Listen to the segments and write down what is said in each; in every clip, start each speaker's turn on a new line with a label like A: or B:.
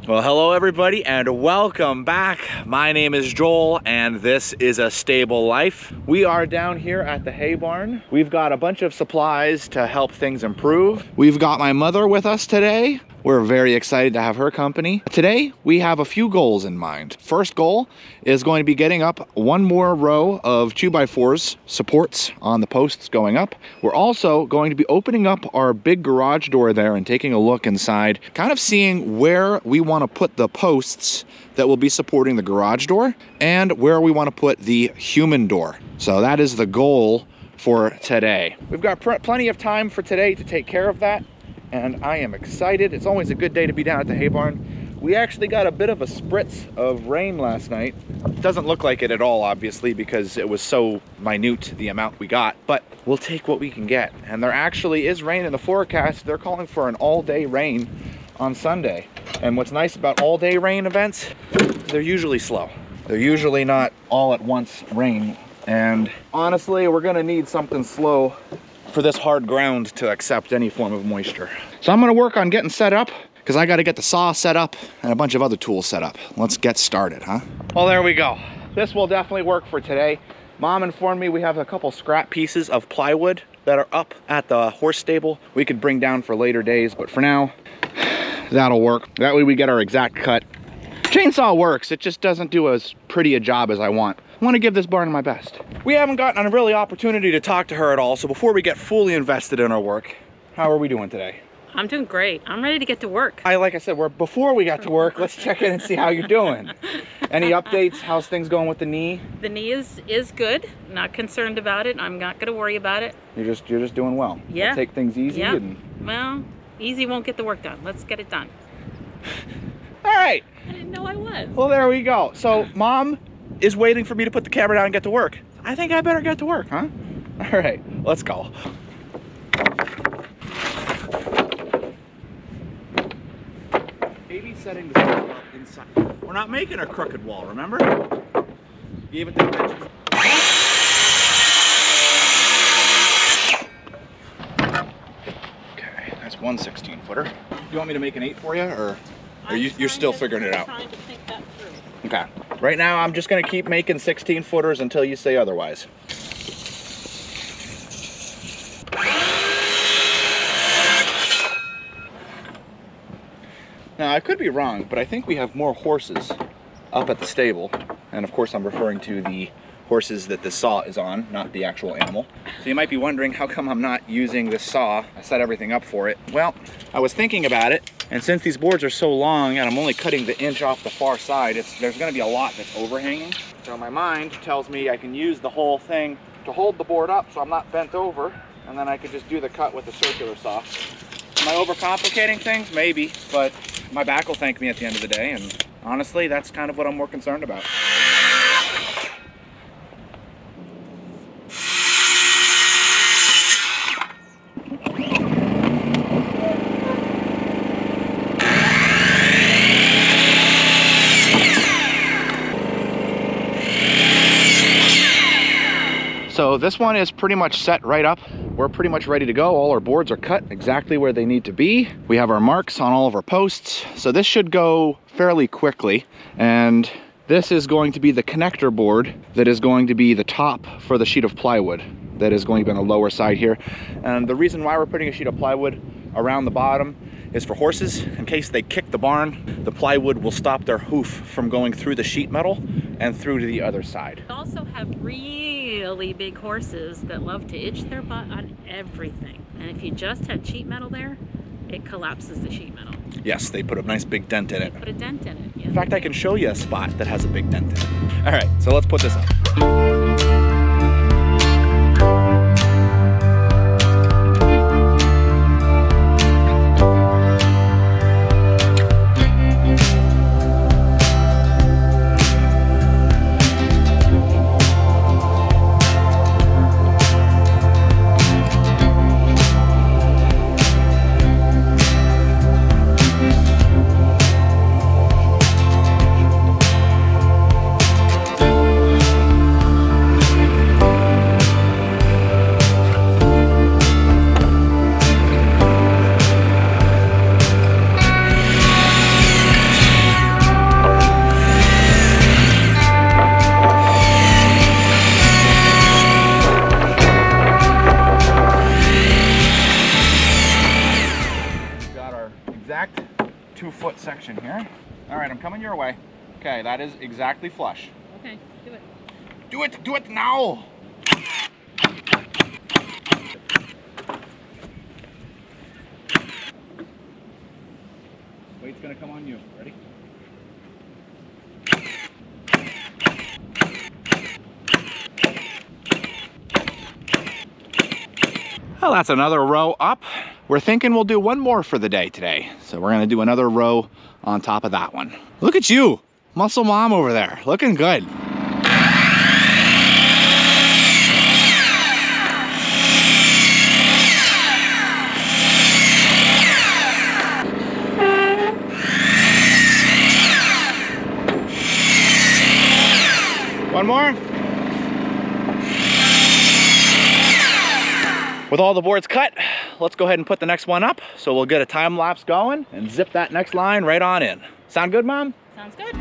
A: Well, hello everybody and welcome back. My name is Joel and this is A Stable Life. We are down here at the hay barn. We've got a bunch of supplies to help things improve. We've got my mother with us today. We're very excited to have her company. Today, we have a few goals in mind. First goal is going to be getting up one more row of 2x4s supports on the posts going up. We're also going to be opening up our big garage door there and taking a look inside, kind of seeing where we want to put the posts that will be supporting the garage door and where we want to put the human door. So that is the goal for today. We've got plenty of time for today to take care of that. And I am excited. It's always a good day to be down at the hay barn. We actually got a bit of a spritz of rain last night. It doesn't look like it at all, obviously, because it was so minute, the amount we got, but we'll take what we can get. And there actually is rain in the forecast. They're calling for an all-day rain on Sunday. And what's nice about all-day rain events, they're usually slow. They're usually not all at once rain. And honestly, we're gonna need something slow for this hard ground to accept any form of moisture. So I'm gonna work on getting set up because I gotta get the saw set up and a bunch of other tools set up. Let's get started, huh? Well, there we go. This will definitely work for today. Mom informed me we have a couple scrap pieces of plywood that are up at the horse stable we could bring down for later days, but for now, that'll work. That way we get our exact cut. Chainsaw works, it just doesn't do as pretty a job as I want. I want to give this barn my best. We haven't gotten a really opportunity to talk to her at all, so before we get fully invested in our work, how are we doing today?
B: I'm doing great. I'm ready to get to work.
A: Like I said, before we got to work, let's check in and see how you're doing. Any updates? How's things going with the knee?
B: The knee is good. Not concerned about it. I'm not going to worry about it.
A: You're just doing well.
B: Yeah.
A: We'll take things easy.
B: Yeah.
A: And...
B: Well, easy won't get the work done. Let's get it done.
A: All right.
B: I didn't know I was.
A: Well, there we go. So, Mom is waiting for me to put the camera down and get to work. I think I better get to work, huh? All right, let's go. Maybe setting the wall up inside. We're not making a crooked wall, remember? Gave it the dimensions. Okay, that's one 16-footer. Do you want me to make an 8 for you, or you're still figuring it out?
B: Trying to think that through.
A: Okay. Right now, I'm just going to keep making 16-footers until you say otherwise. Now, I could be wrong, but I think we have more horses up at the stable. And of course, I'm referring to the horses that the saw is on, not the actual animal. So you might be wondering how come I'm not using this saw. I set everything up for it. Well, I was thinking about it, and since these boards are so long and I'm only cutting the inch off the far side, there's gonna be a lot that's overhanging. So my mind tells me I can use the whole thing to hold the board up so I'm not bent over, and then I could just do the cut with the circular saw. Am I overcomplicating things? Maybe, but my back will thank me at the end of the day, and honestly, that's kind of what I'm more concerned about. So this one is pretty much set right up. We're pretty much ready to go. All our boards are cut exactly where they need to be. We have our marks on all of our posts. So this should go fairly quickly. And this is going to be the connector board that is going to be the top for the sheet of plywood that is going to be on the lower side here. And the reason why we're putting a sheet of plywood around the bottom is for horses. In case they kick the barn, the plywood will stop their hoof from going through the sheet metal and through to the other side.
B: We also have really big horses that love to itch their butt on everything. And if you just had sheet metal there, it collapses the sheet metal.
A: Yes, they put a nice big dent in it.
B: Put a dent in it. Yes.
A: In fact, I can show you a spot that has a big dent in it. All right, so let's put this up. section here. All right, I'm coming your way. Okay, that is exactly flush.
B: Okay, do it.
A: Do it now! Weight's gonna come on you. Ready? Well, that's another row up. We're thinking we'll do one more for the day today. So we're gonna do another row on top of that one. Look at you, muscle mom over there, looking good. One more. With all the boards cut, let's go ahead and put the next one up. So we'll get a time lapse going and zip that next line right on in. Sound good, Mom?
B: Sounds good.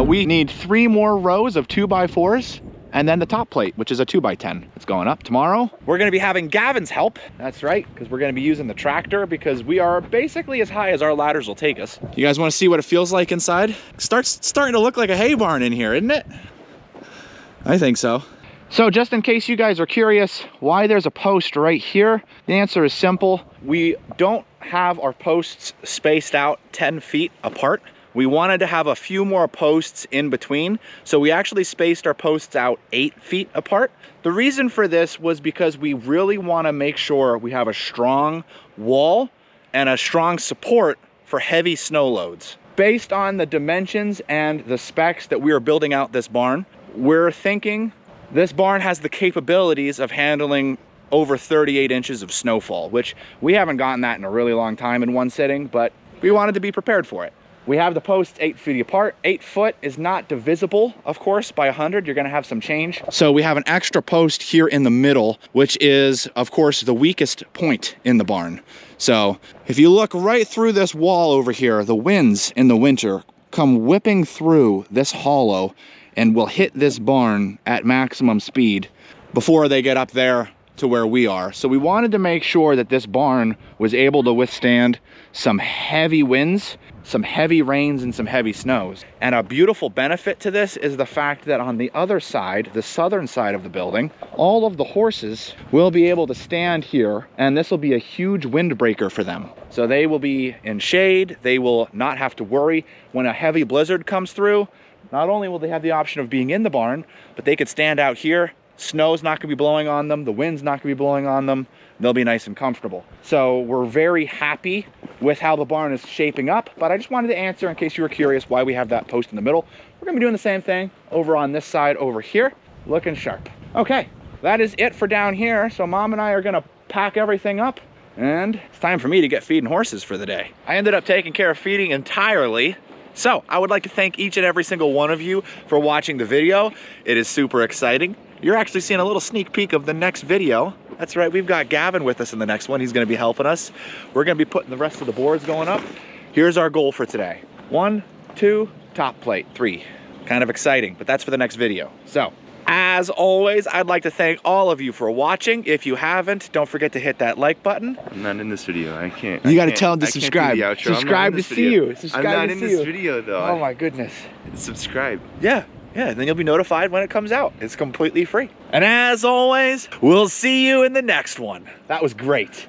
B: We need 3 more rows of 2x4s and then the top plate, which is a 2x10. It's going up tomorrow. We're gonna be having Gavin's help. That's right, because we're gonna be using the tractor because we are basically as high as our ladders will take us. You guys wanna see what it feels like inside? Starting to look like a hay barn in here, isn't it? I think so. So just in case you guys are curious why there's a post right here, the answer is simple. We don't have our posts spaced out 10 feet apart. We wanted to have a few more posts in between, so we actually spaced our posts out 8 feet apart. The reason for this was because we really want to make sure we have a strong wall and a strong support for heavy snow loads. Based on the dimensions and the specs that we are building out this barn, we're thinking this barn has the capabilities of handling over 38 inches of snowfall, which we haven't gotten that in a really long time in one sitting, but we wanted to be prepared for it. We have the posts 8 feet apart. 8 foot is not divisible, of course, by 100. You're gonna have some change. So we have an extra post here in the middle, which is, of course, the weakest point in the barn. So if you look right through this wall over here, the winds in the winter come whipping through this hollow and will hit this barn at maximum speed before they get up there to where we are. So we wanted to make sure that this barn was able to withstand some heavy winds, some heavy rains, and some heavy snows. And a beautiful benefit to this is the fact that on the other side, the southern side of the building, all of the horses will be able to stand here, and this will be a huge windbreaker for them. So they will be in shade. They will not have to worry when a heavy blizzard comes through. Not only will they have the option of being in the barn, but they could stand out here. Snow's not gonna be blowing on them. The wind's not gonna be blowing on them. They'll be nice and comfortable. So we're very happy with how the barn is shaping up, but I just wanted to answer in case you were curious why we have that post in the middle. We're gonna be doing the same thing over on this side over here, looking sharp. Okay, that is it for down here. So Mom and I are gonna pack everything up, and it's time for me to get feeding horses for the day. I ended up taking care of feeding entirely. So I would like to thank each and every single one of you for watching the video. It is super exciting. You're actually seeing a little sneak peek of the next video. That's right, we've got Gavin with us in the next one. He's gonna be helping us. We're gonna be putting the rest of the boards going up. Here's our goal for today. 1, 2, top plate, 3. Kind of exciting, but that's for the next video. So, as always, I'd like to thank all of you for watching. If you haven't, don't forget to hit that like button.
C: I'm not in this video. I can't.
A: You got to tell them to subscribe.
C: Subscribe
A: to see you.
C: I'm not in this video though.
A: Oh my goodness.
C: Subscribe.
A: Yeah. Yeah, and then you'll be notified when it comes out. It's completely free. And as always, we'll see you in the next one.
B: That was great.